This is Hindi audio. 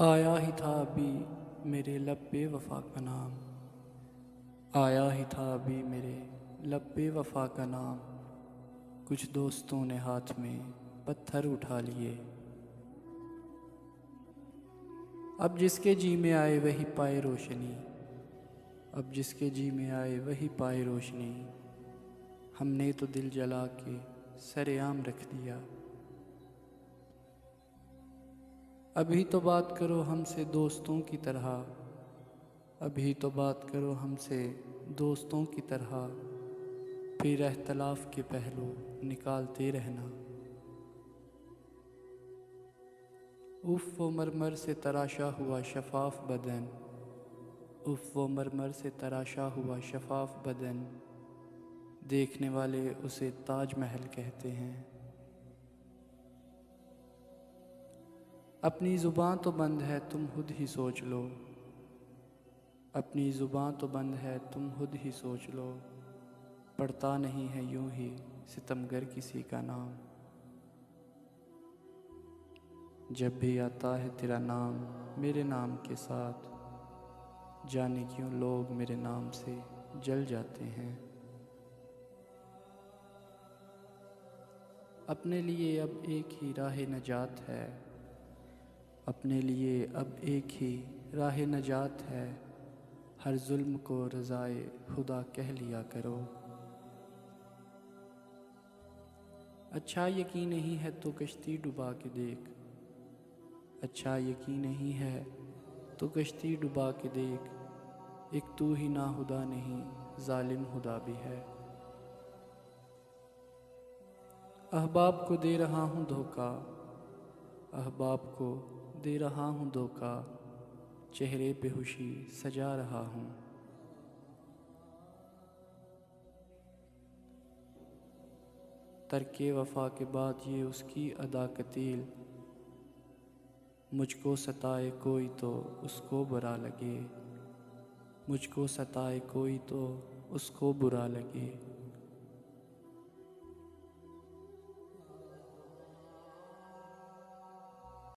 आया ही था अभी मेरे लब पे वफ़ा का नाम। आया ही था अभी मेरे लब पे वफ़ा का नाम। कुछ दोस्तों ने हाथ में पत्थर उठा लिए। अब जिसके जी में आए वही पाए रोशनी। अब जिसके जी में आए वही पाए रोशनी। हमने तो दिल जला के सरेआम रख दिया। अभी तो बात करो हमसे दोस्तों की तरह। अभी तो बात करो हमसे दोस्तों की तरह। फिर इख्तलाफ के पहलू निकालते रहना। उफ़ वो मरमर से तराशा हुआ शफाफ बदन। उफ़ वो मरमर से तराशा हुआ शफाफ बदन। देखने वाले उसे ताज महल कहते हैं। अपनी ज़ुबान तो बंद है तुम खुद ही सोच लो। अपनी ज़ुबान तो बंद है तुम खुद ही सोच लो। पढ़ता नहीं है यूं ही सितमगर किसी का नाम। जब भी आता है तेरा नाम मेरे नाम के साथ, जाने क्यों लोग मेरे नाम से जल जाते हैं। अपने लिए अब एक ही राह नजात है। अपने लिए अब एक ही राह नजात है। हर जुल्म को रज़ाए खुदा कह लिया करो। अच्छा यकीन नहीं है तो कश्ती डुबा के देख। अच्छा यकीन नहीं है तो कश्ती डुबा के देख। एक तू ही ना खुदा नहीं जालिम खुदा भी है। अहबाब को दे रहा हूँ धोखा। अहबाब को दे रहा हूँ धोखा। चेहरे पे खुशी सजा रहा हूँ। तरके वफा के बाद ये उसकी अदा कतील। मुझको सताए कोई तो उसको बुरा लगे। मुझको सताए कोई तो उसको बुरा लगे।